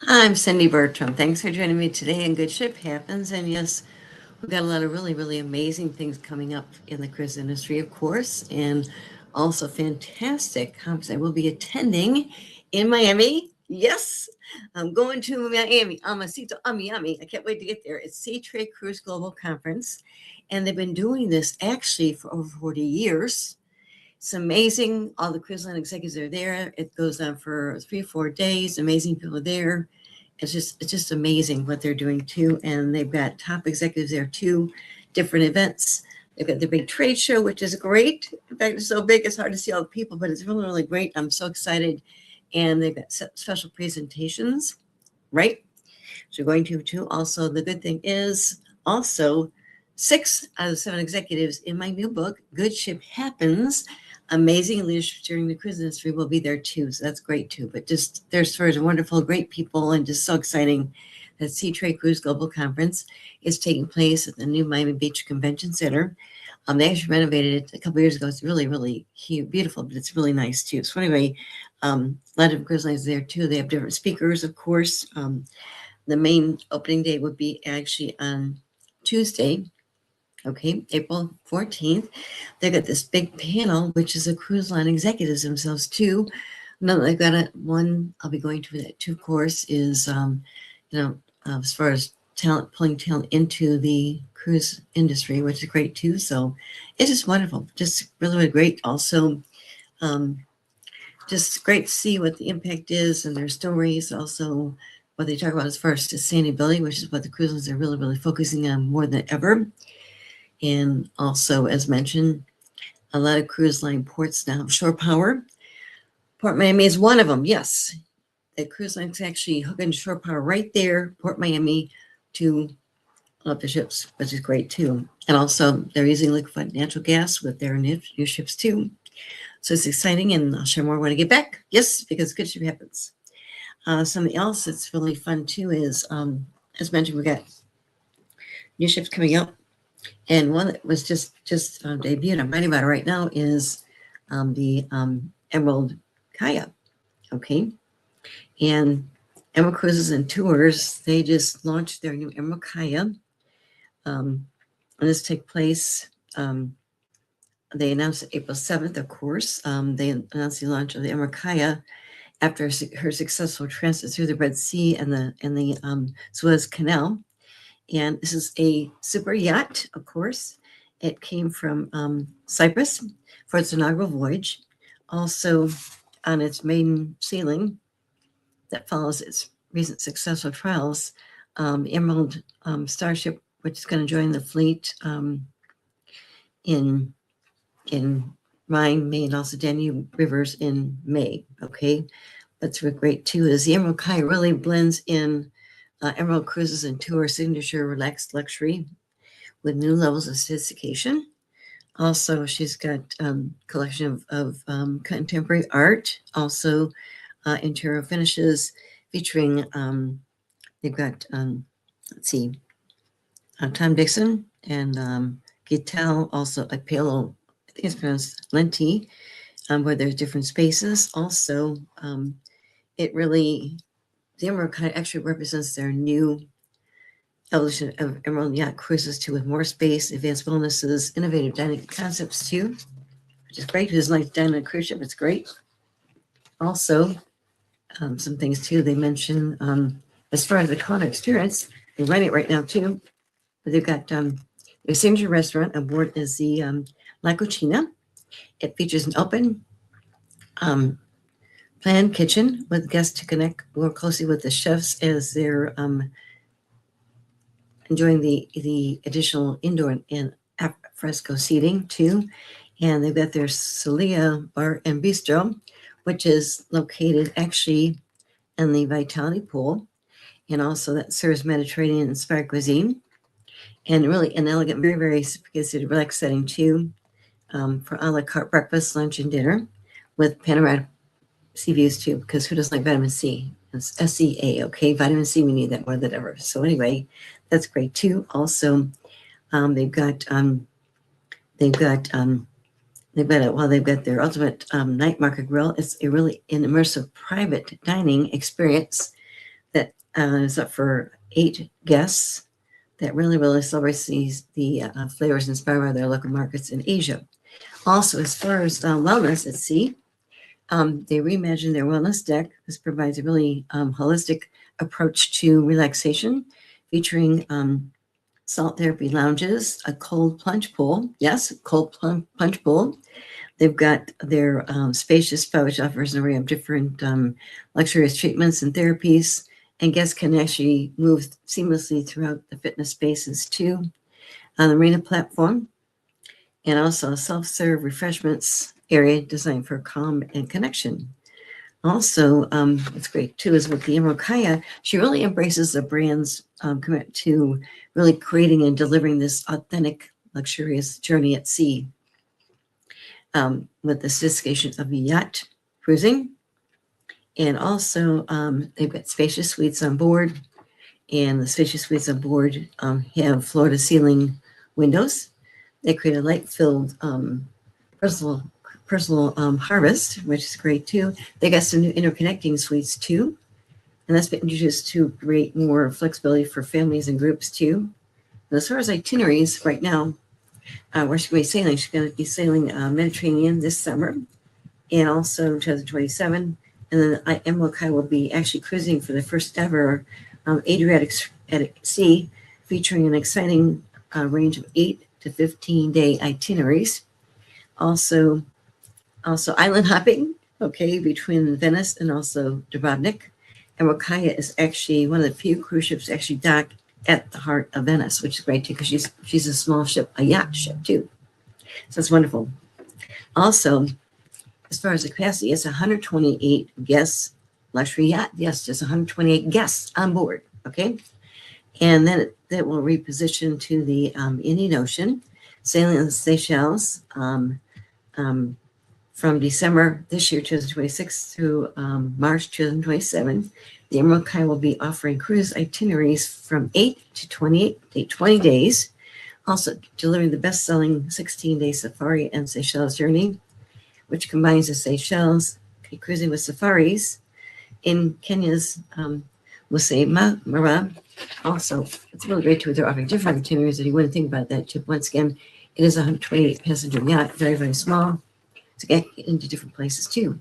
I'm Cindy Bertram. Thanks for joining me today in Good Ship Happens. And yes, we've got a lot of really, really amazing things coming up in the cruise industry, of course, and also fantastic conference I will be attending in Miami. Yes, I'm going to Miami. Amasito Miami. I can't wait to get there. It's Sea Trade Cruise Global Conference, and they've been doing this actually for over 40 years. It's amazing. All the cruise line executives are there. It goes on for 3 or 4 days. Amazing people there. It's just amazing what they're doing too. And they've got top executives there too. Different events. They've got the big trade show, which is great. In fact, it's so big it's hard to see all the people, but it's really really great. I'm so excited. And they've got special presentations, right? So we're going to too. Also, the good thing is also 6 out of 7 executives in my new book, Good Ship Happens, Amazing Leadership During the Cruise Industry, will be there too. So that's great too. But just there's sort of wonderful, great people, and just so exciting that Sea Trade Cruise Global Conference is taking place at the new Miami Beach Convention Center. They actually renovated it a couple years ago. It's really, really cute, beautiful, but it's really nice too. So anyway, a lot of cruise lines there too. They have different speakers, of course. The main opening day would be actually on Tuesday, okay, April 14th. They've got this big panel, which is the cruise line executives themselves too. No, they've got one I'll be going to that too, of course, is, as far as talent, pulling talent into the cruise industry, which is great too. So it's just wonderful, just really, really great. Also, um, just great to see what the impact is and their stories. Also, what they talk about as far as sustainability, which is what the cruise lines are really, really focusing on more than ever. And also, as mentioned, a lot of cruise line ports now have shore power. Port Miami is one of them. Yes, the cruise lines actually hook into shore power right there, Port Miami, to the ships, which is great too. And also, they're using liquefied natural gas with their new ships too. So it's exciting, and I'll share more when I get back. Yes, because good ship happens. Something else that's really fun too is, as mentioned, we got new ships coming out, and one that was just debuted. I'm writing about it right now is the Emerald Kaya. Okay, and Emerald Cruises and Tours, they just launched their new Emerald Kaya. And this take place. They announced April 7th, of course. They announced the launch of the Emerald Kaya after her successful transit through the Red Sea and the Suez Canal. And this is a super yacht, of course. It came from Cyprus for its inaugural voyage. Also, on its maiden sailing that follows its recent successful trials, Emerald Starship, which is going to join the fleet in Rhine, May, and also Danube rivers in May. Okay, that's really great too. Is the Emerald Kai really blends in Emerald Cruises and Tour signature relaxed luxury with new levels of sophistication. Also, she's got collection of contemporary art. Also, interior finishes featuring. They've got let's see, Tom Dixon and Gittel. Also, a pale, I think it's pronounced Lenti, where there's different spaces. Also, it really the Emerald kind of actually represents their new evolution of Emerald Yacht Cruises too, with more space, advanced bonuses, innovative dining concepts too, which is great. Who's like dining on a cruise ship? It's great. Also, some things too. They mention as far as the culinary experience, they're running it right now too. But they've got their signature restaurant aboard is the La Cucina. It features an open planned kitchen with guests to connect more closely with the chefs as they're enjoying the additional indoor and fresco seating too. And they've got their Celia Bar and Bistro, which is located actually in the Vitality Pool, and also that serves Mediterranean inspired cuisine, and really an elegant, very very sophisticated, relaxed setting too, for a la carte breakfast, lunch, and dinner, with panoramic sea views too. Because who doesn't like vitamin C? It's SCA, okay? Vitamin C, we need that more than ever. So anyway, that's great too. Also, they've got they've got their ultimate night market grill. It's a really an immersive private dining experience that It's up for 8 guests that really celebrates the flavors inspired by their local markets in Asia. Also, as far as wellness at sea, they reimagined their wellness deck. This provides a really holistic approach to relaxation, featuring salt therapy lounges, a cold plunge pool. Yes, cold plunge pool. They've got their spacious spa, which offers an array of different luxurious treatments and therapies, and guests can actually move seamlessly throughout the fitness spaces too. On the marina platform, and also a self-serve refreshments area designed for calm and connection. Also, what's great too is with the Emerald Kaya, she really embraces the brand's commitment to really creating and delivering this authentic, luxurious journey at sea. With the sophistication of yacht cruising, and also they've got spacious suites on board, and the spacious suites on board have floor-to-ceiling windows. They create a light-filled personal harvest, which is great too. They got some new interconnecting suites too, and that's been introduced to create more flexibility for families and groups too. And as far as itineraries, right now, where she's going to be sailing, she's going to be sailing Mediterranean this summer, and also 2027. And then Emerald Kaya will be actually cruising for the first ever Adriatic at sea, featuring an exciting range of 8 to 15-day itineraries. Also island hopping, okay, between Venice and also Dubrovnik. Emerald Kaya is actually one of the few cruise ships actually dock at the heart of Venice, which is great too, because she's a small ship, a yacht ship too. So it's wonderful. Also, as far as the capacity, it's 128 guests, luxury yacht. Yes, just 128 guests on board, okay? And then that will reposition to the Indian Ocean, sailing in the Seychelles from December this year, 2026, through March 2027. The Emerald Kaya will be offering cruise itineraries from 8 to 20 days, also delivering the best-selling 16-day safari and Seychelles journey, which combines the Seychelles cruising with safaris in Kenya's Masai Mara. Also, it's really great too. They're offering different itineraries, and you wouldn't think about that too. Once again, it is a 128 passenger yacht, very small, to get into different places too.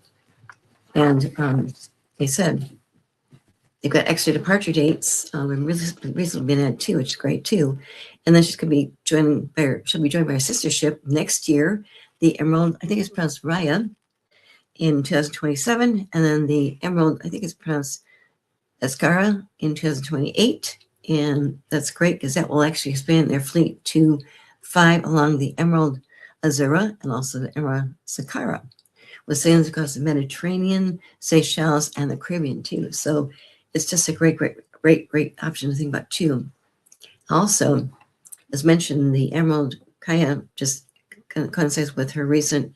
And they said they've got extra departure dates and recently been added too, which is great too. And then she'll be joined by her sister ship next year, the Emerald, I think it's pronounced Raya, in 2027, and then the Emerald, I think it's pronounced Escara, in 2028. And that's great because that will actually expand their fleet to 5 along the Emerald Azura and also the Emerald Sakara, with sailings across the Mediterranean, Seychelles, and the Caribbean too. So it's just a great option to think about too. Also, as mentioned, the Emerald Kaya just coincides with her recent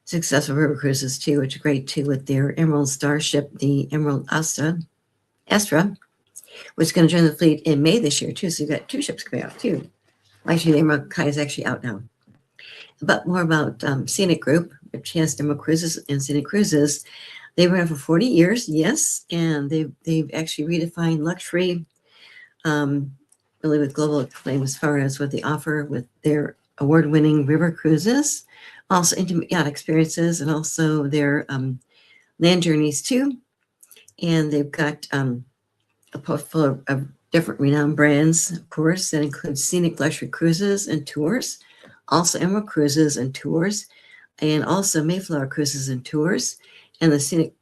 successful river cruises too, which are great too, with their Emerald Starship, the Emerald Astra, which is going to join the fleet in May this year too. So you've got 2 ships coming out too. Actually, the Emerald Kaya is actually out now. But more about Scenic Group, which has Emerald Cruises and Scenic Cruises. They've been around for 40 years, yes, and they've actually redefined luxury, really with global acclaim as far as what they offer with their award-winning river cruises, also intimate yacht experiences, and also their land journeys too. And they've got a portfolio of different renowned brands, of course, that includes Scenic Luxury Cruises and Tours, also Emerald Cruises and Tours, and also Mayflower Cruises and Tours. And the Scenic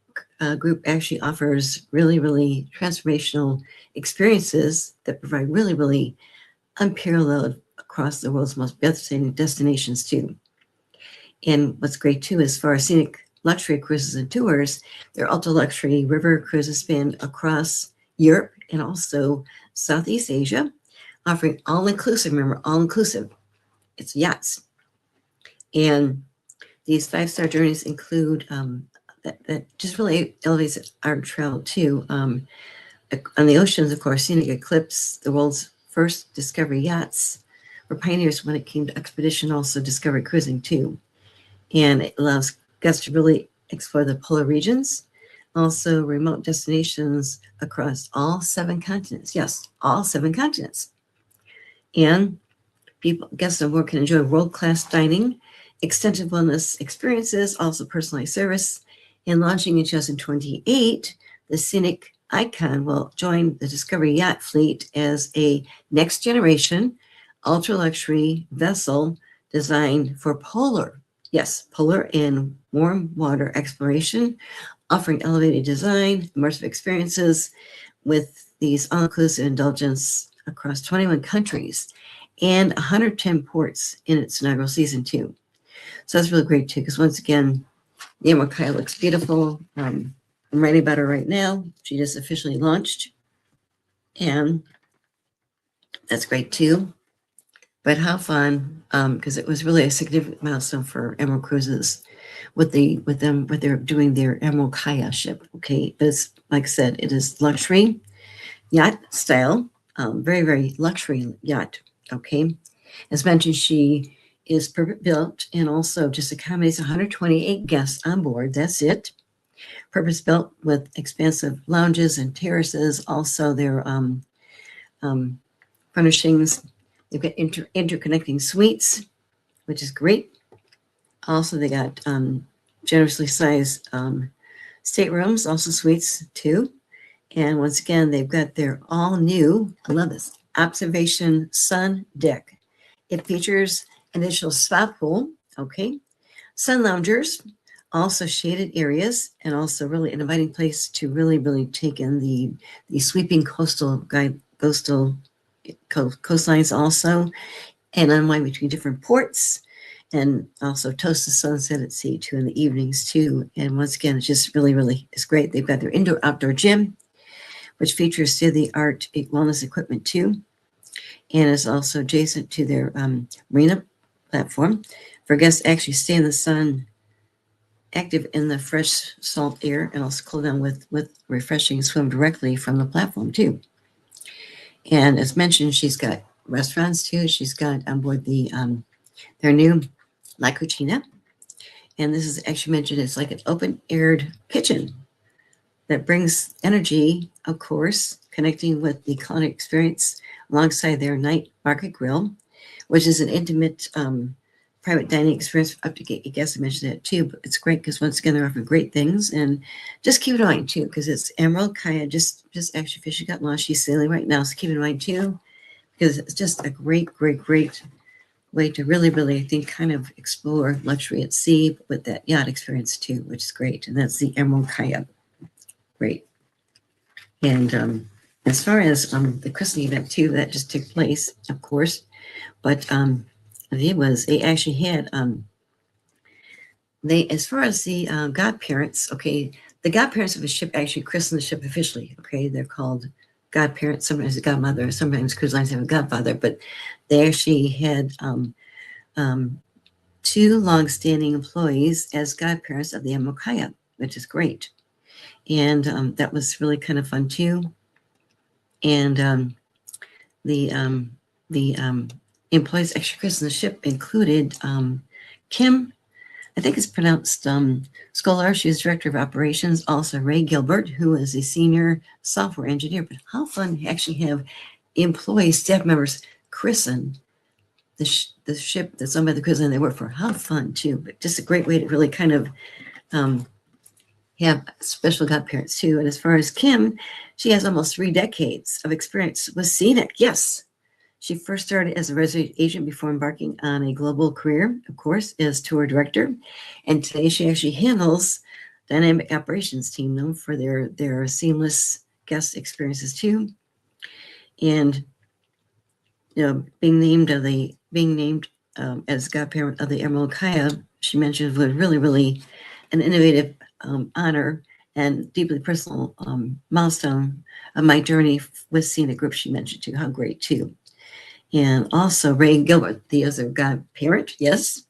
Group actually offers really transformational experiences that provide really unparalleled across the world's most breathtaking destinations too. And what's great too, as far as Scenic Luxury Cruises and Tours, their ultra luxury river cruises span across Europe and also Southeast Asia, offering all-inclusive, remember, all-inclusive. It's yachts. And these 5-star journeys include that just really elevates our travel too. On the oceans, of course, Scenic Eclipse, the world's first discovery yachts, were pioneers when it came to expedition, also discovery cruising too. And it allows guests to really explore the polar regions, Also remote destinations across all 7 continents. Yes, all 7 continents. And people, guests on board can enjoy world-class dining, extensive wellness experiences, also personalized service. And launching in 2028, the Scenic Icon will join the Discovery Yacht Fleet as a next-generation ultra-luxury vessel designed for polar, yes, polar and warm water exploration, offering elevated design, immersive experiences with these all-inclusive indulgence across 21 countries and 110 ports in its inaugural season too. So that's really great too, because once again, the Emerald Kaya looks beautiful. I'm writing about her right now. She just officially launched, and that's great too. But how fun, because it was really a significant milestone for Emerald Cruises with their doing their Emerald Kaya ship. Okay, but it's like I said, it is luxury yacht style, very very luxury yacht. Okay, as mentioned, she is purpose built and also just accommodates 128 guests on board. That's it. Purpose built with expansive lounges and terraces. Also, their furnishings. They've got interconnecting suites, which is great. Also, they got generously sized staterooms, also suites too. And once again, they've got their all new, I love this, observation sun deck. It features an additional spa pool, okay, sun loungers, also shaded areas, and also really an inviting place to really, really take in the sweeping coastlines also, and unwind between different ports, and also toast the sunset at sea too in the evenings too. And once again, it's just really, really, it's great. They've got their indoor-outdoor gym, which features state-of-the-art wellness equipment too, and is also adjacent to their marina platform for guests to actually stay in the sun, active in the fresh salt air, and also cool down with refreshing swim directly from the platform too. And as mentioned, she's got restaurants too. She's got on board their new La Cucina, and this is actually mentioned it's like an open-aired kitchen that brings energy, of course, connecting with the culinary experience alongside their night market grill, which is an intimate private dining experience up to get. I guess I mentioned that too, but it's great because once again they're offering great things, and just keep in mind too, because it's Emerald Kaya just actually officially got launched. She's sailing right now, so keep in mind too, because it's just a great way to really, really, I think, kind of explore luxury at sea with that yacht experience too, which is great. And that's the Emerald Kaya. Great. And as far as the christening event too, that just took place, of course, but they actually had as far as the godparents, okay, the godparents of the ship actually christened the ship officially. Okay, they're called godparents. Sometimes a godmother, sometimes cruise lines have a godfather, but they actually had 2 long-standing employees as godparents of the Emerald Kaya, which is great. And that was really kind of fun too. And the employees actually christened the ship included Kim, I think it's pronounced Scholar. She's director of operations. Also Ray Gilbert, who is a senior software engineer. But how fun to actually have employees, staff members christen the ship that's owned by the cruise line they work for. How fun too, but just a great way to really kind of have special godparents too. And as far as Kim, she has almost 3 decades of experience with Scenic. Yes. She first started as a resident agent before embarking on a global career, of course, as tour director. And today she actually handles dynamic operations team known for their seamless guest experiences too. And being named as godparent of the Emerald Kaya, she mentioned was really, really an innovative honor and deeply personal milestone of my journey with Scenic Group. She mentioned too, how great too. And also Ray Gilbert, the other godparent, yes.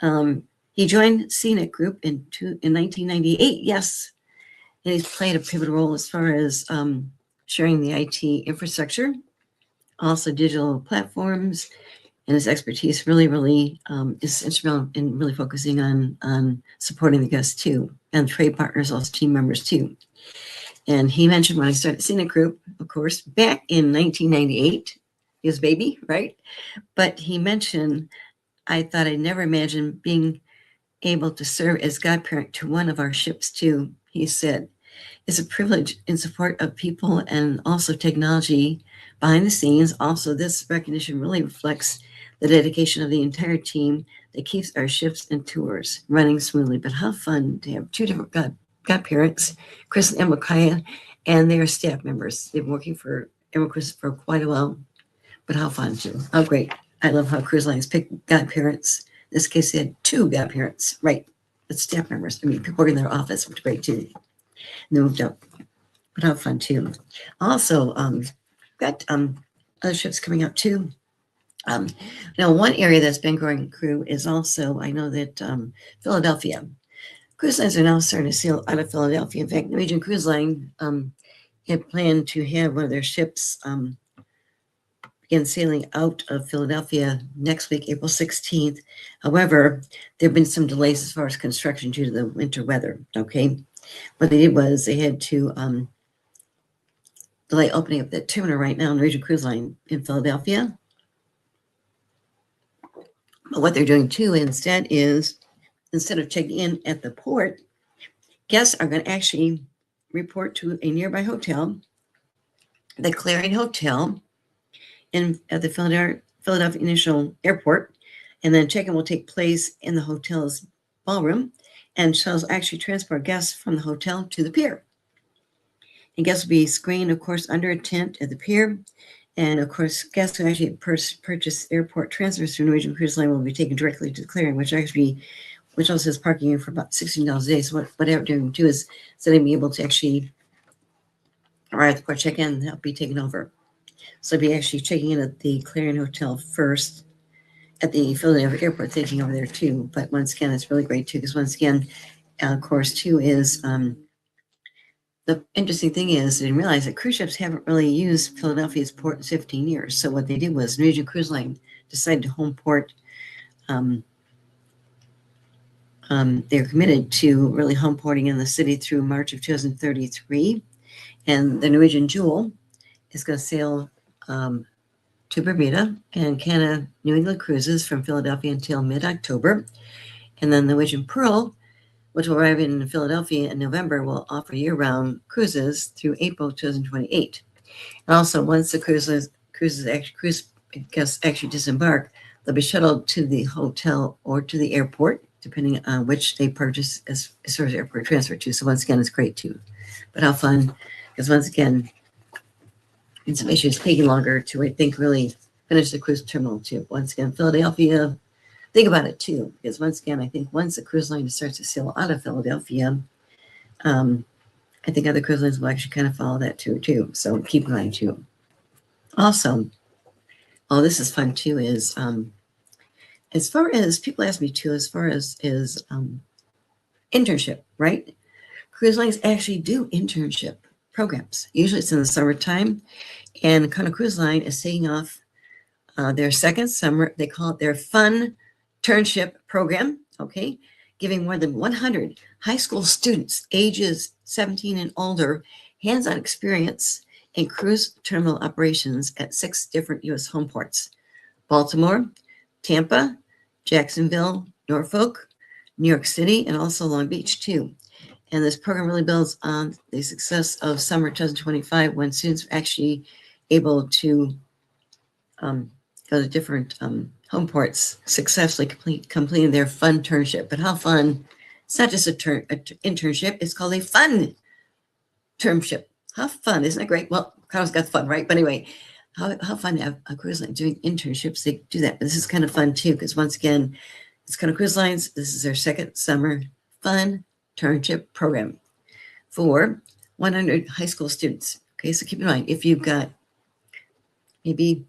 He joined Scenic Group in 1998, yes. And he's played a pivotal role as far as sharing the IT infrastructure, also digital platforms, and his expertise really is instrumental in really focusing on supporting the guests too, and trade partners, also team members too. And he mentioned when I started Scenic Group, of course, back in 1998, his baby, right? But he mentioned, I thought I'd never imagined being able to serve as godparent to one of our ships too. He said, it's a privilege in support of people and also technology behind the scenes. Also, this recognition really reflects the dedication of the entire team that keeps our ships and tours running smoothly. But how fun to have two different godparents, Chris and Emma Kaya, and their staff members. They've been working for Emma Chris for quite a while, but how fun too. How great. I love how cruise lines pick godparents. In this case, they had two godparents, right? But staff members. I mean, people working in their office, which is great too. And they moved up. But how fun too. Also, got other ships coming up too. Now, one area that's been growing crew is also, I know that Philadelphia. Cruise lines are now starting to sail out of Philadelphia. In fact, Norwegian Cruise Line had planned to have one of their ships begin sailing out of Philadelphia next week, April 16th. However, there have been some delays as far as construction due to the winter weather, okay? What they did was they had to delay opening up that terminal right now, Norwegian Cruise Line in Philadelphia. But what they're doing too instead is, instead of checking in at the port, guests are going to actually report to a nearby hotel, the Clarion Hotel, at the Philadelphia International Airport, and then check-in will take place in the hotel's ballroom, and shuttles actually transport guests from the hotel to the pier. And guests will be screened, of course, under a tent at the pier. And of course, guests who actually purchase airport transfers through Norwegian Cruise Line will be taken directly to the Clarion, which also has parking for about $16 a day. So what they're going to do is so they'll be able to actually arrive at the port, check in, and they'll be taken over. So they'll be actually checking in at the Clarion Hotel first, at the Philadelphia Airport, taking over there too. But once again, it's really great too, because once again, of course, too, is the interesting thing is, I didn't realize that cruise ships haven't really used Philadelphia's port in 15 years. So what they did was Norwegian Cruise Line decided to home port. They're committed to really home porting in the city through March of 2033. And the Norwegian Jewel is going to sail to Bermuda and Canada New England cruises from Philadelphia until mid-October. And then the Norwegian Pearl, which will arrive in Philadelphia in November, will offer year-round cruises through April 2028. And also, once the cruise guests actually disembark, they'll be shuttled to the hotel or to the airport, depending on which they purchase as far as airport transfer to. So once again, it's great too. But how fun, because once again, in some issues taking longer to, I think, really finish the cruise terminal too. Once again, Philadelphia, think about it too, because once again, I think once the cruise line starts to sail out of Philadelphia, I think other cruise lines will actually kind of follow that too. So keep in mind too. Also, this is fun too, is as far as people ask me too, as far as internship, right? Cruise lines actually do internship programs. Usually it's in the summertime, and the Kona Cruise Line is taking off their second summer. They call it their Fun Turnship Program, okay? Giving more than 100 high school students ages 17 and older hands-on experience in cruise terminal operations at 6 different U.S. home ports: Baltimore, Tampa, Jacksonville, Norfolk, New York City, and also Long Beach too. And this program really builds on the success of summer 2025, when students were actually able to go to different home ports, successfully completing their fun turnship. But how fun! It's not just an internship; it's called a fun turnship. How fun! Isn't it great? Well, Carl's got fun, right? But anyway, how fun to have a cruise line doing internships. They do that, but this is kind of fun too, because once again, it's Kona Cruise Lines. This is their second summer fun turnship program for 100 high school students. Okay, so keep in mind, if you've got maybe,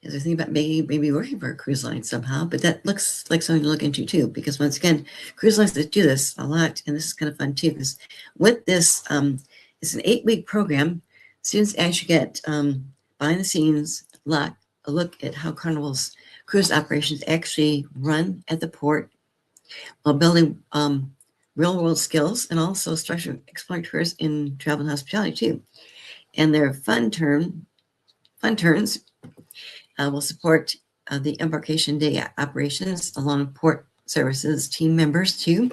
as I think about maybe working for a cruise line somehow, but that looks like something to look into too, because once again, cruise lines that do this a lot, and this is kind of fun too, because with this, it's an 8-week program. Students actually get behind the scenes look a look at how Carnival's cruise operations actually run at the port while building real-world skills and also structured exploring in travel and hospitality too. And their fun turns will support the embarkation day operations along port services team members too.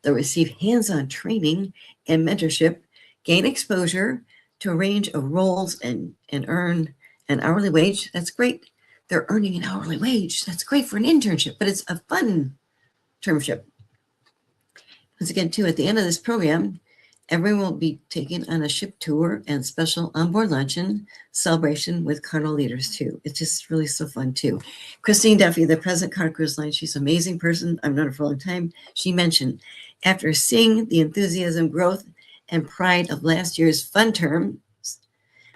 They'll receive hands-on training and mentorship, gain exposure to a range of roles, and earn an hourly wage. That's great. They're earning an hourly wage. That's great for an internship, but it's a fun termship. Once again, too, at the end of this program, everyone will be taken on a ship tour and special onboard luncheon celebration with Carnival leaders, too. It's just really so fun, too. Christine Duffy, the president of Carnival Cruise Line, she's an amazing person. I've known her for a long time. She mentioned, after seeing the enthusiasm, growth, and pride of last year's fun term,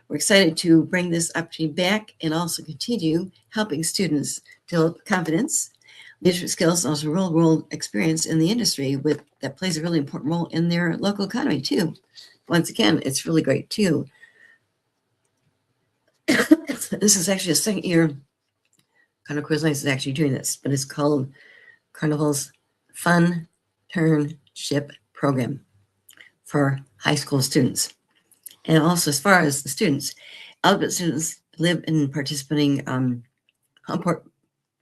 we're excited to bring this opportunity back and also continue helping students develop confidence, leadership skills, and also real-world experience in the industry that plays a really important role in their local economy too. Once again, it's really great too. This is actually the second year Carnival Cruise Lines is actually doing this, but it's called Carnival's Fun Turnship Program for high school students. And also, as far as the students, eligible students live in participating port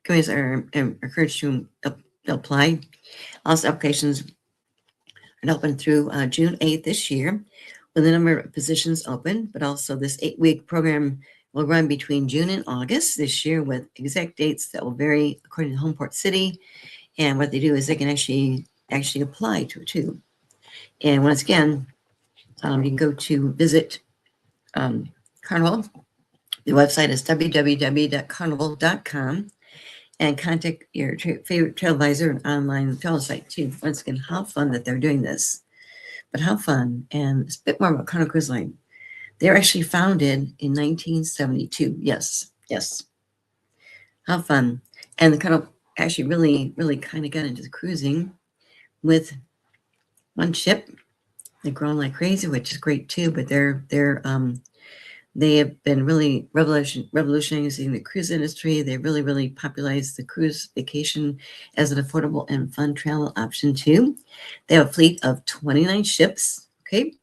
communities are encouraged to apply. Also, applications are open through June 8th this year, with a number of positions open, but also this 8-week program will run between June and August this year with exact dates that will vary according to home port city. And what they do is they can actually apply to it too. And once again, you can go to visit Carnival. The website is www.carnival.com and contact your favorite travel advisor and online travel site too. Once again, how fun that they're doing this. But how fun. And it's a bit more about Carnival Cruise Line. They were actually founded in 1972. Yes. How fun. And the Carnival actually really kind of got into the cruising with one ship. They've grown like crazy, which is great too. But they have been really revolutionizing the cruise industry. They really popularized the cruise vacation as an affordable and fun travel option too. They have a fleet of 29 ships. Okay,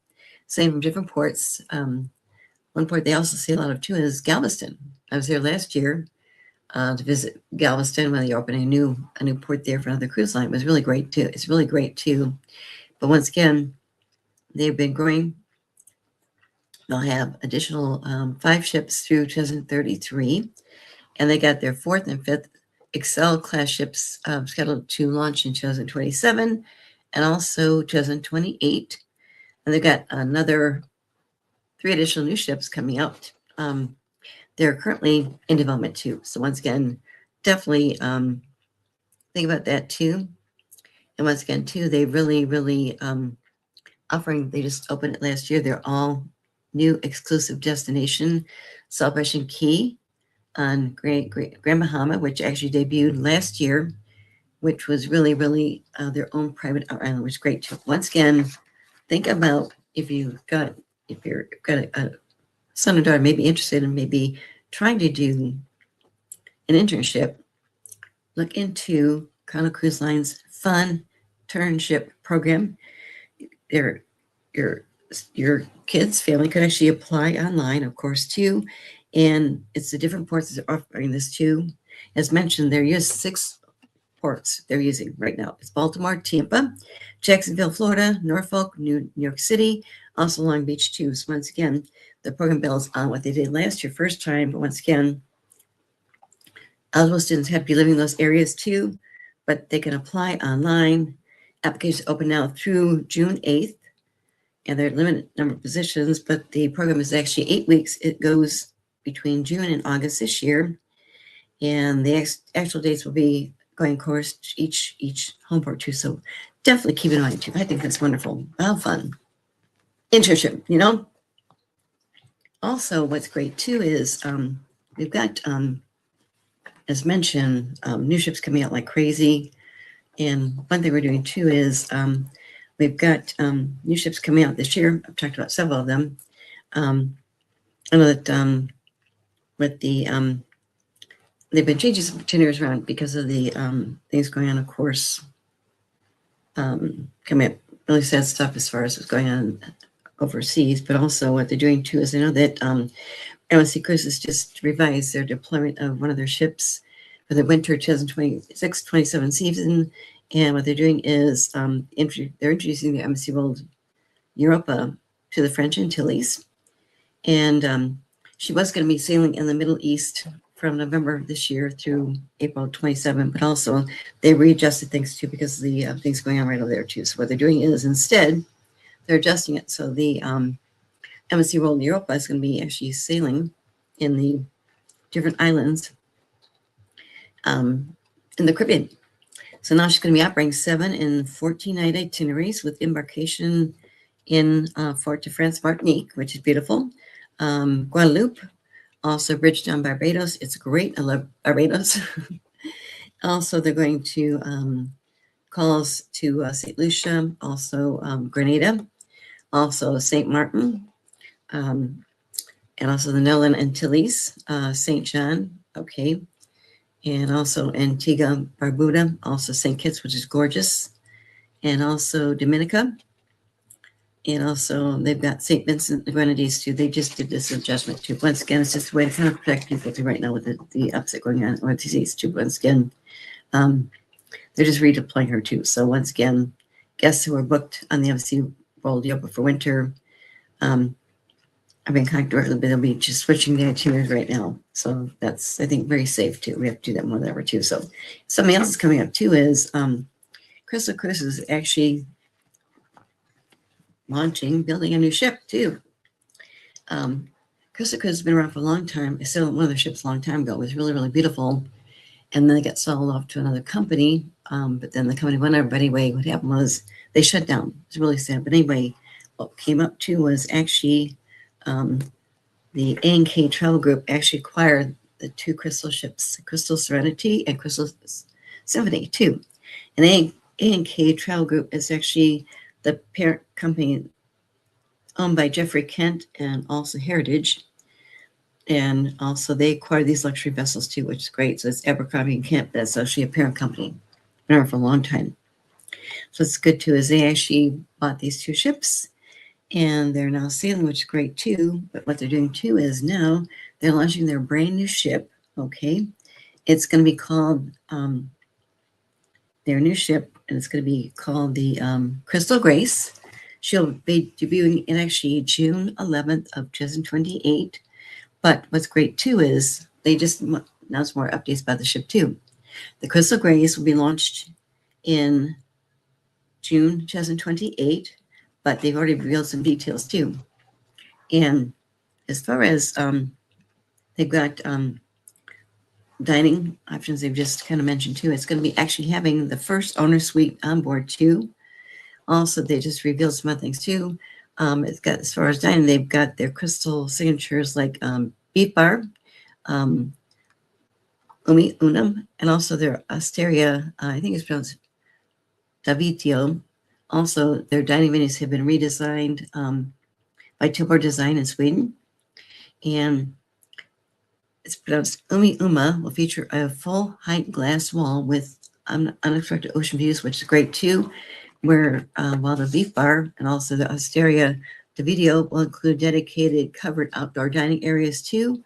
same from different ports. One port they also see a lot of too is Galveston. I was there last year to visit Galveston when they opened a new port there for another cruise line. It was really great too. It's really great too. But once again, they've been growing. They'll have additional 5 ships through 2033, and they got their 4th and 5th Excel class ships scheduled to launch in 2027 and also 2028. And they've got another 3 additional new ships coming out. They're currently in development too. So once again, definitely think about that too. And once again too, they really offering. They just opened it last year. They're all new exclusive destination, Celebration Key on Grand Bahama, which actually debuted last year, which was really their own private island, which is great too. Once again, think about if you've got a son or daughter maybe interested in maybe trying to do an internship, look into Carnival Cruise Line's Fun Turnship Program. Your kids' family could actually apply online, of course, too. And it's the different ports that are offering this too. As mentioned, they're using 6 ports they're using right now. It's Baltimore, Tampa, Jacksonville, Florida, Norfolk, New York City, also Long Beach too. So once again, the program builds on what they did last year, first time. But once again, eligible students have to be living in those areas too, but they can apply online. Applications open now through June 8th. And there are a limited number of positions, but the program is actually 8 weeks. It goes between June and August this year. And the actual dates will be going course each home port too. So definitely keep in mind too. I think that's wonderful. How fun. Internship, Also, what's great too is we've got, as mentioned, new ships coming out like crazy. And one thing we're doing too is we've got new ships coming out this year. I've talked about several of them. I know that with the they've been changing some itineraries around because of the things going on, of course. Coming up, really sad stuff as far as what's going on overseas, but also what they're doing too is I know that MSC Cruises just revised their deployment of one of their ships for the winter 2026-27 season. And what they're doing is they're introducing the MSC World Europa to the French Antilles. And she was going to be sailing in the Middle East from November this year through April 27, but also they readjusted things too because of the things going on right over there too. So what they're doing is instead, they're adjusting it. So the MSC World Europa is going to be actually sailing in the different islands in the Caribbean. So now she's going to be operating 7 and 14-night itineraries with embarkation in Fort-de-France, Martinique, which is beautiful. Guadeloupe, also Bridgetown, Barbados. It's great. I love Barbados. Also, they're going to calls to St. Lucia, also Grenada, also St. Martin, and also the Netherlands Antilles, St. John, okay, and also Antigua, Barbuda, also St. Kitts, which is gorgeous, and also Dominica, and also they've got St. Vincent and Grenadines too. They just did this adjustment too. Once again, it's just a way to kind of protect people too right now with the upset going on or disease too. Once again, they're just redeploying her too. So once again, guests who are booked on the MSC World Europa for winter, I've been contacted directly, but they'll be just switching the itineraries right now. So that's, I think, very safe too. We have to do that more than ever too. So something else is coming up too is Crystal Cruises is actually building a new ship too. Crystal Cruises has been around for a long time. I sailed one of their ships a long time ago. It was really, really beautiful. And then they got sold off to another company. But then the company went over. But anyway, what happened was they shut down. It's really sad. But anyway, what came up too was actually the A&K Travel Group actually acquired the 2 crystal ships, Crystal Serenity and Crystal Symphony too. And A&K Travel Group is actually the parent company owned by Jeffrey Kent and also Heritage. And also they acquired these luxury vessels too, which is great. So it's Abercrombie and Kent, that's actually a parent company. Been around for a long time. So it's good too, is they actually bought these 2 ships and they're now sailing, which is great too. But what they're doing too is now they're launching their brand new ship. Okay. It's going to be called their new ship, and it's going to be called the Crystal Grace. She'll be debuting in actually June 11th of 2028. But what's great too is they just announced more updates about the ship too. The Crystal Grace will be launched in June 2028, but they've already revealed some details too. And as far as they've got dining options, they've just kind of mentioned too. It's going to be actually having the first owner suite on board too. Also, they just revealed some other things too. It's got, as far as dining, they've got their crystal signatures like Beef Bar, Umi Unum, and also their Asteria, I think it's pronounced Davitio. Also, their dining menus have been redesigned by Tibor Design in Sweden. And it's pronounced Umi Uma, will feature a full height glass wall with unobstructed ocean views, which is great too. Where while the Beef Bar and also the Asteria Davitio will include dedicated covered outdoor dining areas too,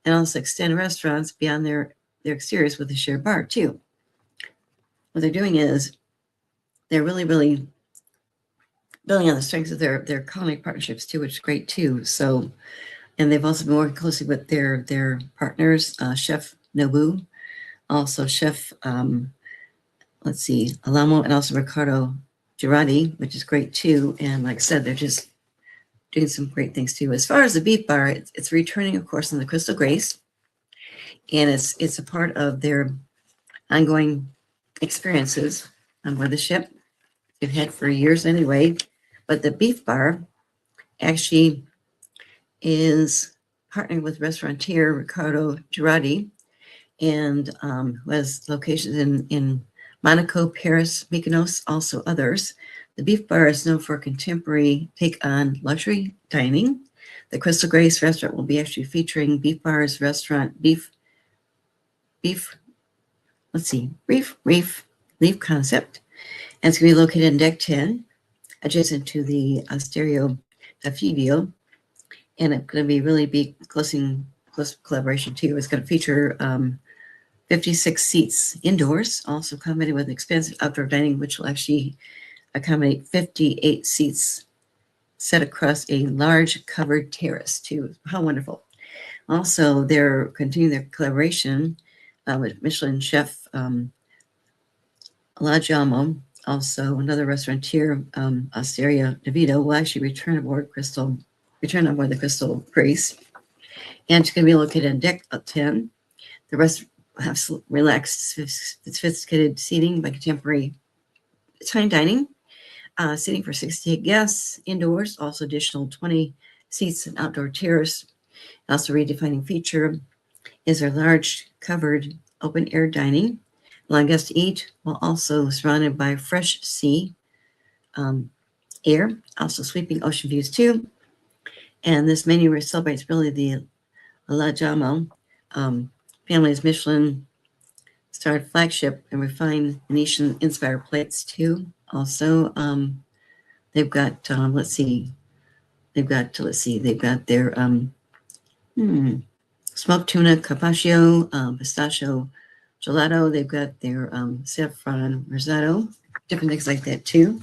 and also extend restaurants beyond their exteriors with a shared bar too. What they're doing is they're really, really building on the strengths of their culinary partnerships too, which is great too. So, and they've also been working closely with their partners, Chef Nobu, also Chef let's see, Alamo, and also Ricardo Girardi, which is great too. And like I said, they're just doing some great things too. As far as the Beef Bar, it's returning, of course, in the Crystal Grace, and it's a part of their ongoing experiences on board the ship. They've had for years anyway. But the Beef Bar actually is partnering with restaurateur Ricardo Girardi, and who has locations in Monaco, Paris, Mykonos, also others. The Beef Bar is known for a contemporary take on luxury dining. The Crystal Grace restaurant will be actually featuring Beef Bar's restaurant Beef reef, reef concept. And it's going to be located in Deck 10, adjacent to the Asterio da Fivio. And it's going to be really big, close collaboration too. It's going to feature 56 seats indoors, also accommodated with expansive outdoor dining, which will actually accommodate 58 seats set across a large covered terrace too. How wonderful. Also, they're continuing their collaboration with Michelin chef La Giamo, also another restaurateur, Osteria DeVito, will actually return aboard the Crystal Grace. And it's going to be located on Deck 10. The rest have relaxed, sophisticated seating by contemporary Italian dining, seating for 68 guests indoors, also additional 20 seats and outdoor terrace. Also redefining feature is their large covered open air dining, allowing guests to eat while also surrounded by fresh sea air, also sweeping ocean views too. And this menu celebrates really the La Giamo family's Michelin starred flagship and refined Venetian inspired plates too. Also, they've got they've got their smoked tuna carpaccio, pistachio gelato. They've got their saffron risotto, different things like that too.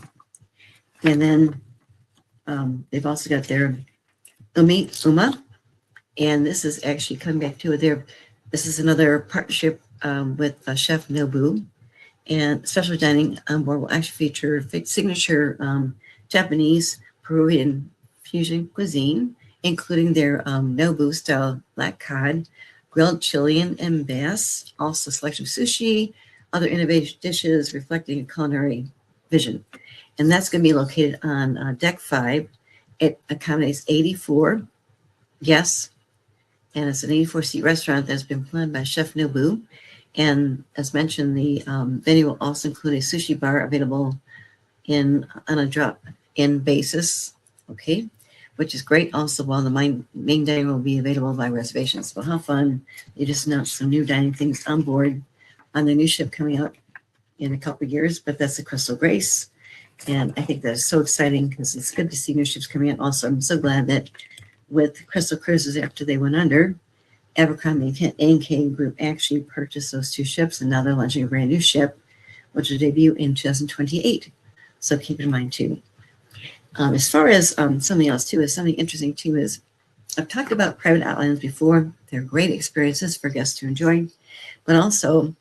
And then they've also got their uma, and this is actually coming back to their. This is another partnership with Chef Nobu, and special dining on board will actually feature signature Japanese, Peruvian fusion cuisine, including their Nobu style black cod, grilled Chilean and bass, also selection of sushi, other innovative dishes reflecting a culinary vision. And that's going to be located on Deck 5. It accommodates 84 guests, and it's an 84-seat restaurant that's been planned by Chef Nobu. And as mentioned, the venue will also include a sushi bar available on a drop-in basis, okay, which is great. Also, while the main dining will be available by reservations. So how fun. They just announced some new dining things on board on the new ship coming out in a couple of years, but that's the Crystal Grace. And I think that's so exciting because it's good to see new ships coming out. Also, I'm so glad that with Crystal Cruises, after they went under, Abercrombie and K Group actually purchased those two ships, and now they're launching a brand new ship, which will debut in 2028. So keep in mind too. As far as something else too, is something interesting too is I've talked about private islands before. They're great experiences for guests to enjoy, but also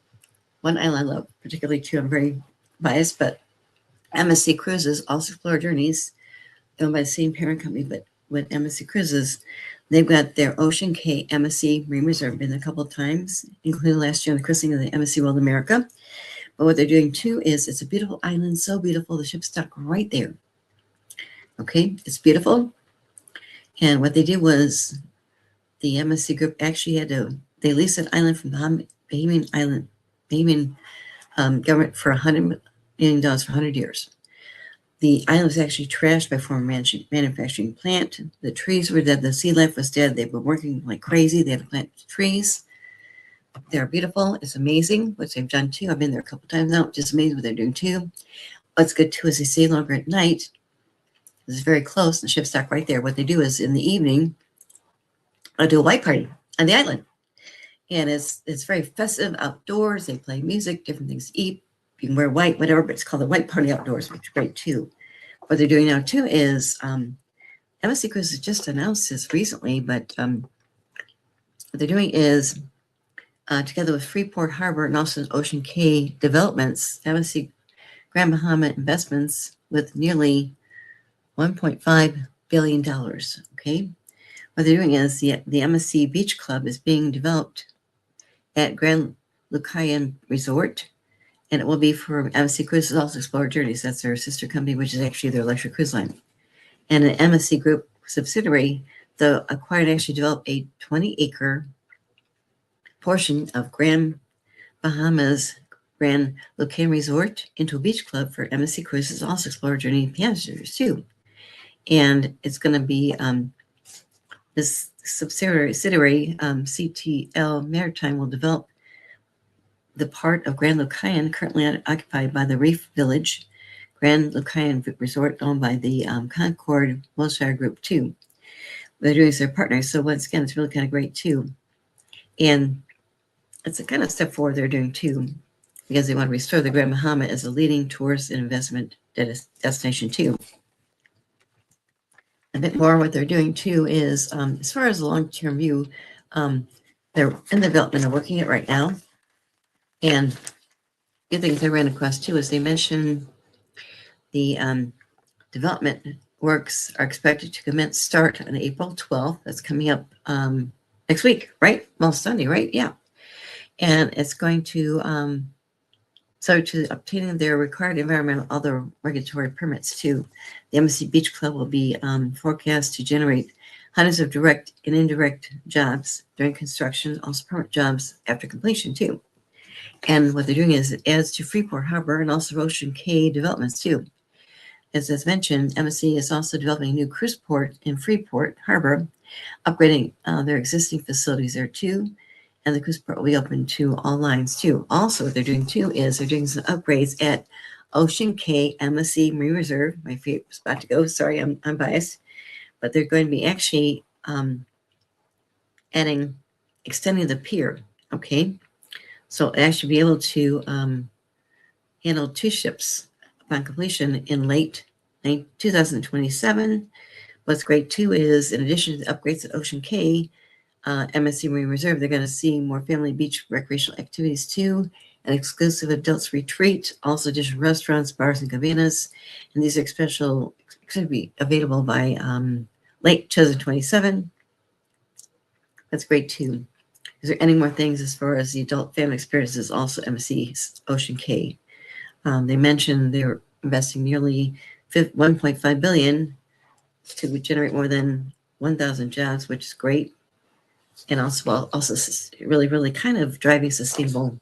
one island I love particularly too. I'm very biased, but MSC Cruises, also Explorer Journeys, owned by the same parent company, but with MSC Cruises, they've got their Ocean Cay MSC Marine Reserve. Been a couple of times, including last year on the christening of the MSC World America. But what they're doing too is it's a beautiful island, so beautiful. The ship's stuck right there. Okay, it's beautiful. And what they did was the MSC Group actually they leased an island from the Bahamian government for $100 million for 100 years. The island was actually trashed by a former manufacturing plant. The trees were dead. The sea life was dead. They were working like crazy. They had to plant trees. They're beautiful. It's amazing what they've done too. I've been there a couple times now. Just amazing what they're doing too. What's good too is they stay longer at night. It's very close. The ship's stuck right there. What they do is in the evening, do a white party on the island. And it's very festive outdoors. They play music, different things to eat. You can wear white, whatever, but it's called the white party outdoors, which is great too. What they're doing now too is MSC Cruises just announced this recently, but what they're doing is together with Freeport Harbor and also Ocean Cay Developments, MSC Grand Bahama Investments with nearly $1.5 billion. Okay, what they're doing is the MSC Beach Club is being developed at Grand Lucayan Resort, and it will be for MSC Cruises, also Explorer Journeys. That's their sister company, which is actually their luxury cruise line. And an MSC Group subsidiary, the acquired actually developed a 20-acre portion of Grand Bahama's Grand Lucayan Resort into a beach club for MSC Cruises, also Explorer Journey passengers too. And it's going to be this subsidiary, CTL Maritime, will develop the part of Grand Lucayan currently occupied by the Reef Village Grand Lucayan Resort, owned by the Concord Wilshire Group too. They're doing as their partners. So once again, it's really kind of great too. And it's a kind of step forward they're doing too, because they want to restore the Grand Bahama as a leading tourist and investment destination too. A bit more what they're doing too is, as far as the long-term view, they're in development and working it right now. And good thing they ran across too is they mentioned the development works are expected to start on April 12th. That's coming up next week, right? Well, Sunday, right? Yeah. And it's going to to obtaining their required environmental other regulatory permits too. The MSC Beach Club will be forecast to generate hundreds of direct and indirect jobs during construction, also permanent jobs after completion too. And what they're doing is it adds to Freeport Harbor and also Ocean Cay developments too. As mentioned, MSC is also developing a new cruise port in Freeport Harbor, upgrading their existing facilities there too. And the cruise port will be open to all lines too. Also, what they're doing too is they're doing some upgrades at Ocean Cay MSC Marine Reserve, my favorite spot to go. Sorry, I'm biased, but they're going to be actually extending the pier. Okay, so it actually be able to handle 2 ships upon completion in late 2027. What's great too is, in addition to the upgrades at Ocean Cay, MSC Marine Reserve, they're going to see more family beach recreational activities too, an exclusive adults retreat, also additional restaurants, bars, and cabanas. And these are should be available by late 2027. That's great too. Is there any more things as far as the adult family experiences? Also, MSC Ocean Cay. They mentioned they're investing nearly $1.5 billion to generate more than 1,000 jobs, which is great. And also really kind of driving sustainable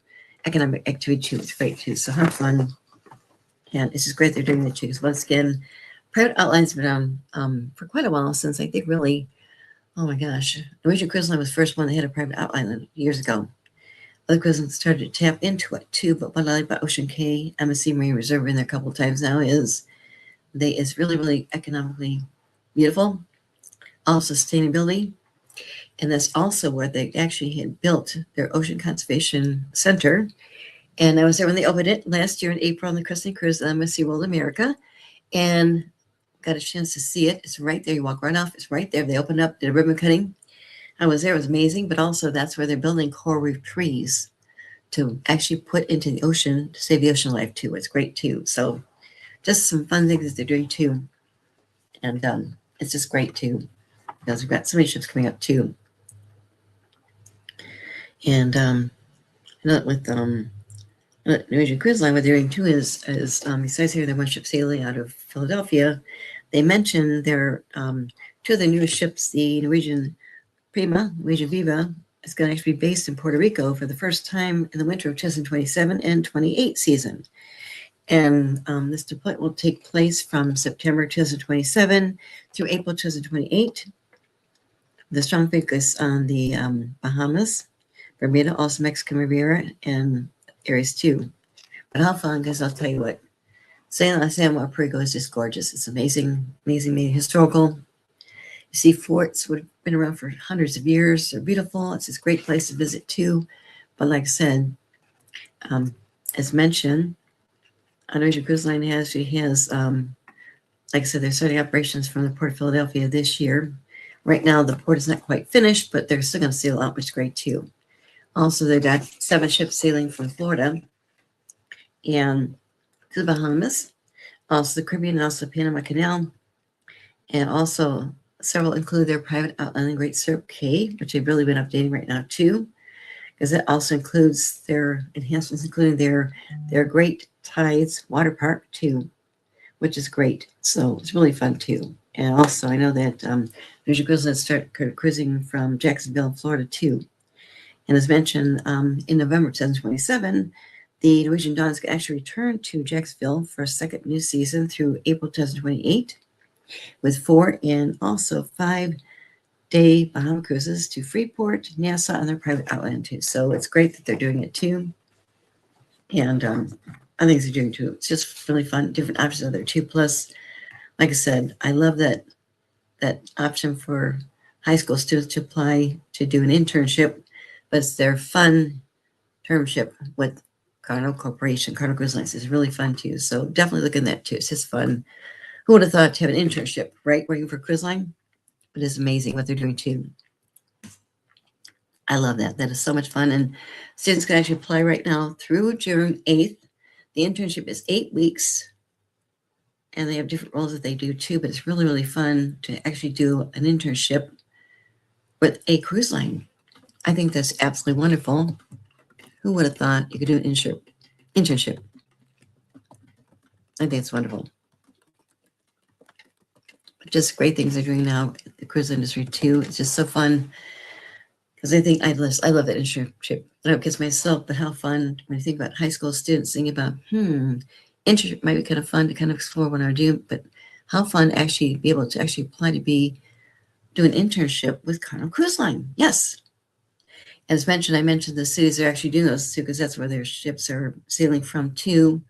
economic activity too. It's great too. So have fun. And it's just great they're doing the too. So once again, private outlines have been on for quite a while, since I think really, oh my gosh, Norwegian Cruise Line was the first one that had a private outline years ago. Other cruise lines started to tap into it too, but what I like about Ocean Cay, MSC Marine Reserve in there a couple of times now is it's really economically beautiful, all sustainability. And that's also where they actually had built their Ocean Conservation Center. And I was there when they opened it last year in April on the Crescent Cruise at MSC World America, and got a chance to see it. It's right there. You walk right off. It's right there. They opened up, did a ribbon cutting. I was there. It was amazing. But also that's where they're building coral reef trees to actually put into the ocean to save the ocean life too. It's great too. So just some fun things that they're doing too. And it's just great too, because we've got so many ships coming up too. And with Norwegian Cruise Line, what they're doing too is besides having their one ship sailing out of Philadelphia, they mentioned their 2 of the newest ships, the Norwegian Prima, Norwegian Viva, is going to actually be based in Puerto Rico for the first time in the winter of 2027 and 28 season. And this deployment will take place from September 2027 through April 2028. The strong focus on the Bahamas, Bermuda, also Mexican Riviera, and areas too. But how fun, because I'll tell you what, San Juan, Puerto Rico is just gorgeous. It's amazing, historical. You see forts would have been around for hundreds of years. They're beautiful. It's this great place to visit too. But like I said, as mentioned, Norwegian Cruise Line has, like I said, they're starting operations from the Port of Philadelphia this year. Right now, the port is not quite finished, but they're still going to sail out, which is great too. Also, they've got 7 ships sailing from Florida and to the Bahamas, also the Caribbean, and also Panama Canal. And also, several include their private outlet in Great Stirrup Cay, which they've really been updating right now too, because it also includes their enhancements, including their Great Tides water park too, which is great. So it's really fun too. And also, I know that Norwegian Cruise Line start cruising from Jacksonville, Florida too. And as mentioned, in November 2027, the Norwegian Dawns can actually return to Jacksonville for a second new season through April 2028, with 4 and also 5-day Bahama cruises to Freeport, Nassau, and their private outlet too. So it's great that they're doing it too. And other things they're doing too. It's just really fun. Different options are there too. Plus, like I said, I love that option for high school students to apply to do an internship, but it's their fun termship with Cardinal Corporation. Cardinal Cruise Lines is really fun too. So definitely look at that too. It's just fun. Who would have thought to have an internship, right? Working for Cruise Line? It is amazing what they're doing too. I love that. That is so much fun. And students can actually apply right now through June 8th. The internship is 8 weeks. And they have different roles that they do too, but it's really, really fun to actually do an internship with a cruise line. I think that's absolutely wonderful. Who would have thought you could do an internship? I think it's wonderful. Just great things they're doing now at the cruise industry too. It's just so fun because I think I love that internship. I don't kiss myself, but how fun when you think about high school students thinking about, internship might be kind of fun to kind of explore what I do, but how fun actually be able to actually apply to do an internship with Cardinal Cruise Line. Yes. As mentioned, I mentioned the cities are actually doing those too, because that's where their ships are sailing from too.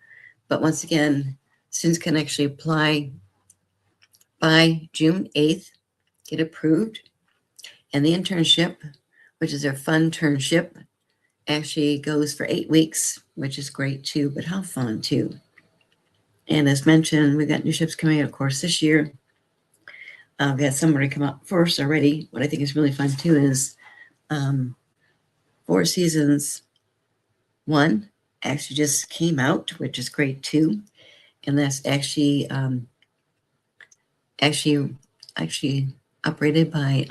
But once again, students can actually apply by June 8th, get approved, and the internship, which is their fun turnship, actually goes for 8 weeks, which is great too, but how fun too. And as mentioned, we've got new ships coming out, of course, this year. We had some already come out first already. What I think is really fun too is Four Seasons 1 actually just came out, which is great too. And that's actually operated by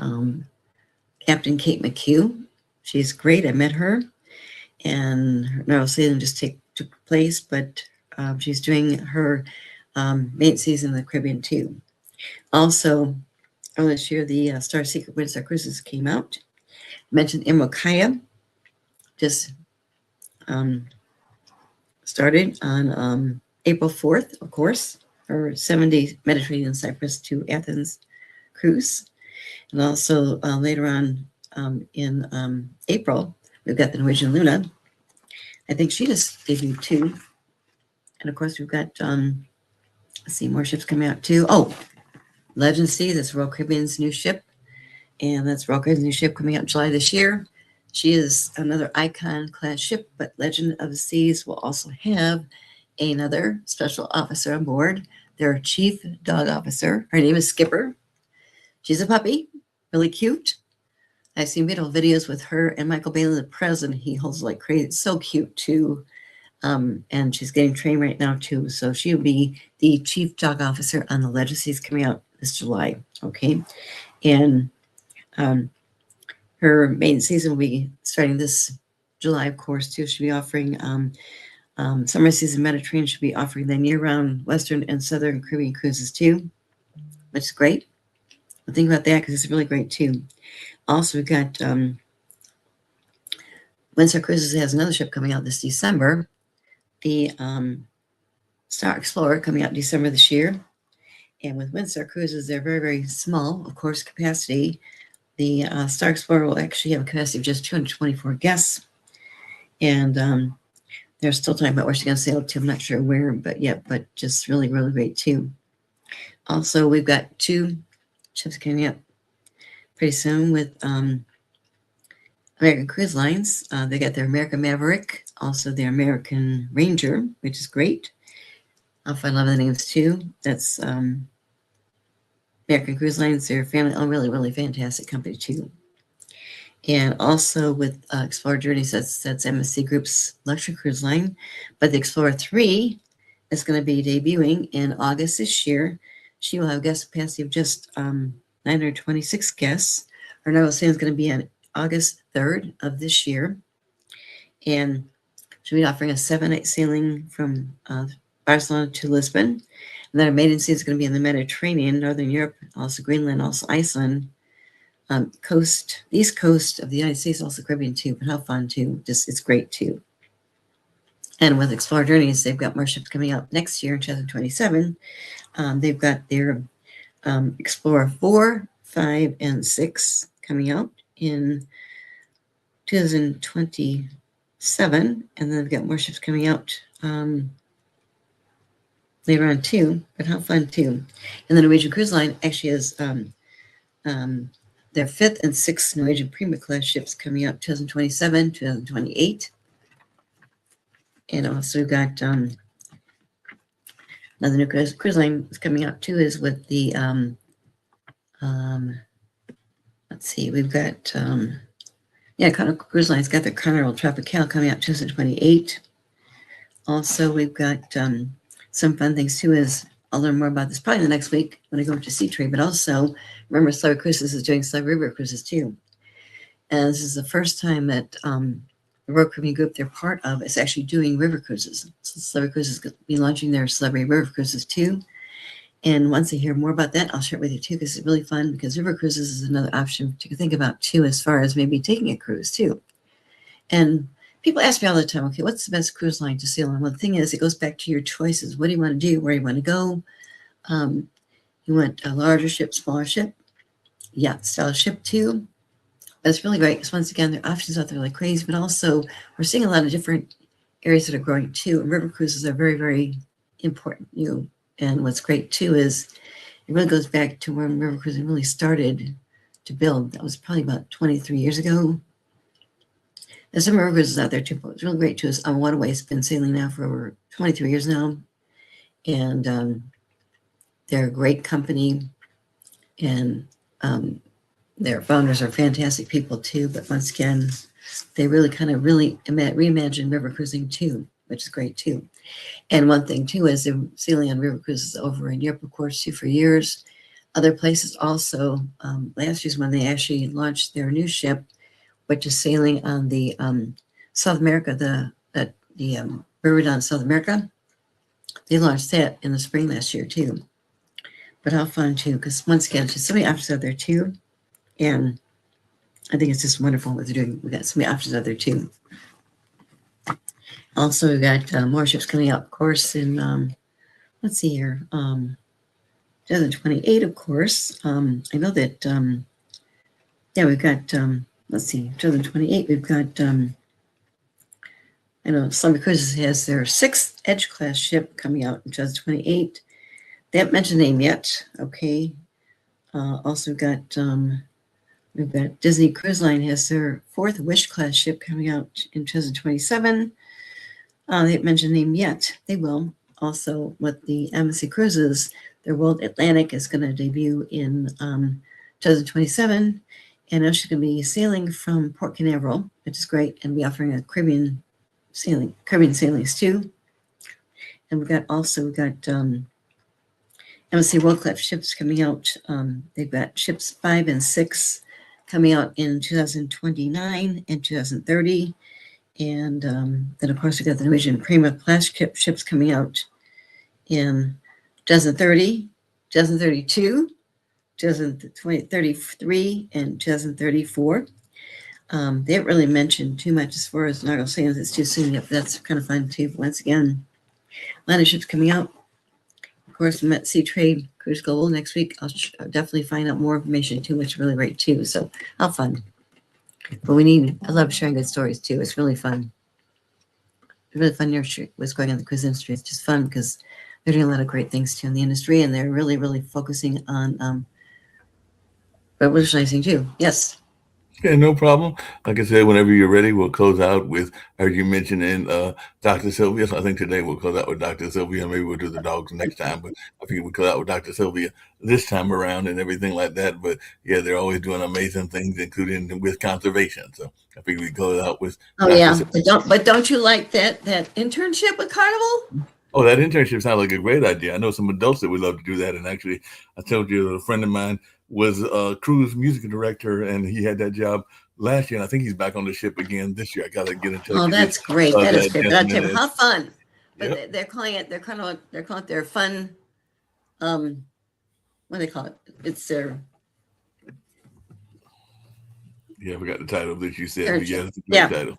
Captain Kate McHugh. She's great. I met her, and her Narrow Sailing just took place, but she's doing her main season in the Caribbean too. Also, earlier this year, the Star Secret Windstar Cruises came out. I mentioned Emerald Kaya just started on April 4th, of course, her 7-day Mediterranean Cyprus to Athens cruise. And also later on in April, we've got the Norwegian Luna. I think she just debuted too. And of course, we've got, let's see, more ships coming out too. Oh, Legend Sea, that's Royal Caribbean's new ship. And that's Royal Caribbean's new ship coming out in July this year. She is another Icon class ship, but Legend of the Seas will also have another special officer on board, their chief dog officer. Her name is Skipper. She's a puppy, really cute. I've seen videos with her and Michael Bailey, the president. He holds like crazy. It's so cute too. And she's getting trained right now too. So she'll be the chief dog officer on the Legend Seas coming out this July. Okay. And her main season will be starting this July, of course, too. She'll be offering summer season Mediterranean. She'll be offering then year-round Western and Southern Caribbean cruises too, which is great. But think about that because it's really great too. Also, we've got Windstar Cruises has another ship coming out this December, the Star Explorer coming out in December this year. And with Windstar Cruises, they're very, very small, of course, capacity. The Star Explorer will actually have a capacity of just 224 guests. And they're still talking about where she's going to sail to. I'm not sure where, but just really, really great too. Also, we've got 2 ships coming up pretty soon with American Cruise Lines. They got their American Maverick, also their American Ranger, which is great. I'll find a lot of the names too. That's American Cruise Lines. They're family-owned, really, really fantastic company too. And also with Explorer Journeys, that's MSC Group's luxury cruise line. But the Explorer 3 is going to be debuting in August this year. She will have a guest capacity of just 926 guests. Her Narrow Sailing is going to be on August 3rd of this year. And she'll be offering a 7-night sailing from Barcelona to Lisbon. And then her maiden season is going to be in the Mediterranean, Northern Europe, also Greenland, also Iceland. East coast of the United States, also Caribbean too, but how fun too. Just, it's great too. And with Explorer Journeys, they've got more ships coming out next year in 2027. They've got their Explorer 4, 5, and 6 coming out in 2027. 7, and then we've got more ships coming out later on too, but how fun too. And the Norwegian Cruise Line actually has their 5th and 6th Norwegian Prima class ships coming out 2027, 2028. And also we've got another new cruise line is coming out too, is with the let's see, we've got Carnival Cruise Line's got their Carnival Tropical coming out 2028. Also, we've got some fun things too. Is I'll learn more about this probably the next week when I go to Sea Trade. But also, remember, Celebrity Cruises is doing Celebrity River Cruises too, and this is the first time that the Royal Caribbean Group they're part of is actually doing river cruises. So Celebrity Cruises is going to be launching their Celebrity River Cruises too. And once I hear more about that, I'll share it with you too, because it's really fun. Because river cruises is another option to think about too, as far as maybe taking a cruise too. And people ask me all the time, okay, what's the best cruise line to sail on? Well, the thing is, it goes back to your choices. What do you want to do? Where you want to go? You want a larger ship, smaller ship, yacht style ship too. But it's really great because once again, there are options out there like crazy. But also, we're seeing a lot of different areas that are growing too. And river cruises are very, very important. And what's great too is it really goes back to when river cruising really started to build. That was probably about 23 years ago. There's some river cruises out there too. But what's really great too is Waterway's been sailing now for over 23 years now. And they're a great company. And their founders are fantastic people too. But once again, they really reimagine river cruising too, which is great too. And one thing too is they're sailing on river cruises over in Europe, of course, too, for years. Other places also. Last year's when they actually launched their new ship, which is sailing on the South America, the River down South America. They launched that in the spring last year too. But how fun too, because once again, there's so many options out there too, and I think it's just wonderful what they're doing. We got so many options out there too. Also, we've got more ships coming out, of course, in, let's see here, 2028, of course. I know that, we've got, let's see, 2028, we've got, I know Celebrity Cruises has their 6th Edge class ship coming out in 2028. They haven't mentioned the name yet, okay. Also, we've got Disney Cruise Line has their 4th Wish class ship coming out in 2027. They haven't mentioned the name yet. They will. Also, with the Embassy Cruises, their World Atlantic is going to debut in 2027. And now she's going to be sailing from Port Canaveral, which is great, and be offering a Caribbean sailings too. And we've got Embassy World Class ships coming out. They've got ships 5 and 6 coming out in 2029 and 2030. And then, of course, we got the Norwegian Prima class ships coming out in 2030, 2032, 2033, and 2034. They haven't really mentioned too much as far as Nautical Sailings. It's too soon yet, but that's kind of fun too. Once again, a lot of ships coming out. Of course, I'm at Sea Trade Cruise Global next week. I'll definitely find out more information too, which is really great too. So how fun. But I love sharing good stories too. It's really fun. It's really fun what's going on in the cruise industry. It's just fun because they're doing a lot of great things too in the industry, and they're really, really focusing on revolutionizing too. Yes. Yeah, no problem. Like I said, whenever you're ready, we'll close out with, as you mentioned, in Dr. Sylvia. So I think today we'll close out with Dr. Sylvia. Maybe we'll do the dogs next time, but I think we'll close out with Dr. Sylvia this time around and everything like that. But yeah, they're always doing amazing things, including with conservation. So I think we close out with. Oh Dr. Yeah, but don't you like that internship with Carnival? Oh, that internship sounds like a great idea. I know some adults that would love to do that. And actually, I told you a friend of mine was a cruise music director, and he had that job last year. And I think he's back on the ship again this year. I got to get in touch. Oh, that's great. That is great. But how fun! But yep. They're calling it their fun. What do they call it? It's their. Yeah, I forgot the title that you said. But yeah, it's a great title.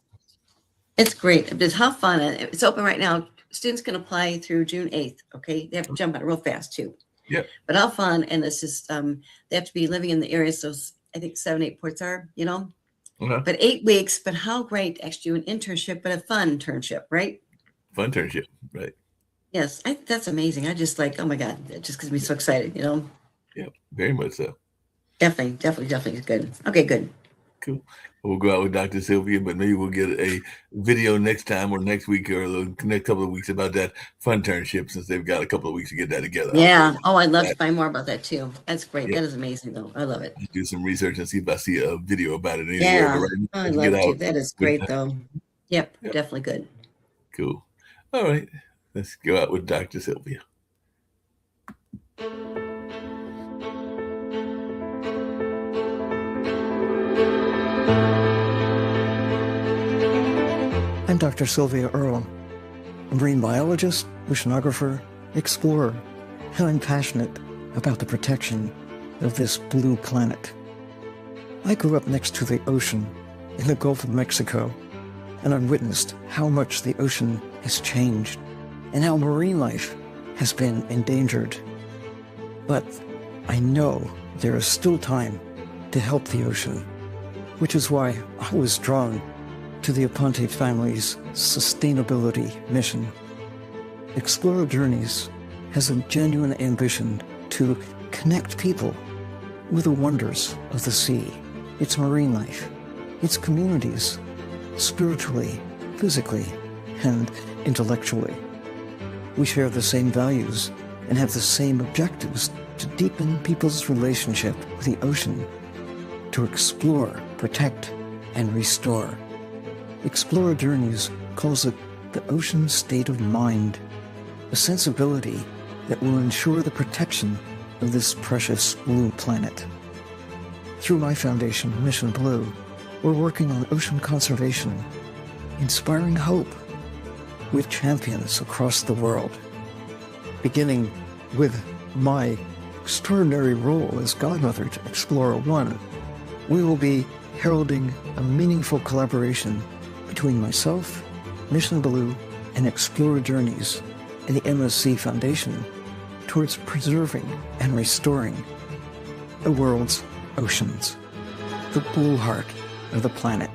It's great. It's how fun. It's open right now. Students can apply through June 8th. Okay, they have to jump on it real fast too. Yeah. But how fun, and it's just they have to be living in the area. So I think 7-8 ports are, Okay. But 8 weeks, but how great to actually do an internship, but a fun internship, right? Fun internship, right? Yes, that's amazing. I just like, oh my God, it just gets me so excited, you know? Yeah, very much so. Definitely good. Okay, good. Cool. We'll go out with Dr. Sylvia, but maybe we'll get a video next time or next week or the next couple of weeks about that fun internship since they've got a couple of weeks to get that together. Yeah. Oh, I'd love to find more about that too. That's great. Yeah. That is amazing, though. I love it. Do some research and see if I see a video about it anywhere. Yeah, But right now, I'd get love to. out. That is great, though. Yep, definitely good. Cool. All right. Let's go out with Dr. Sylvia. I'm Dr. Sylvia Earle, a marine biologist, oceanographer, explorer, and I'm passionate about the protection of this blue planet. I grew up next to the ocean in the Gulf of Mexico, and I witnessed how much the ocean has changed and how marine life has been endangered. But I know there is still time to help the ocean, which is why I was drawn to the Aponte family's sustainability mission. Explorer Journeys has a genuine ambition to connect people with the wonders of the sea, its marine life, its communities, spiritually, physically, and intellectually. We share the same values and have the same objectives to deepen people's relationship with the ocean, to explore, protect, and restore. Explorer Journeys calls it the ocean state of mind, a sensibility that will ensure the protection of this precious blue planet. Through my foundation, Mission Blue, we're working on ocean conservation, inspiring hope with champions across the world. Beginning with my extraordinary role as godmother to Explorer One, we will be heralding a meaningful collaboration between myself, Mission Blue, and Explorer Journeys and the MSC Foundation towards preserving and restoring the world's oceans, the blue heart of the planet.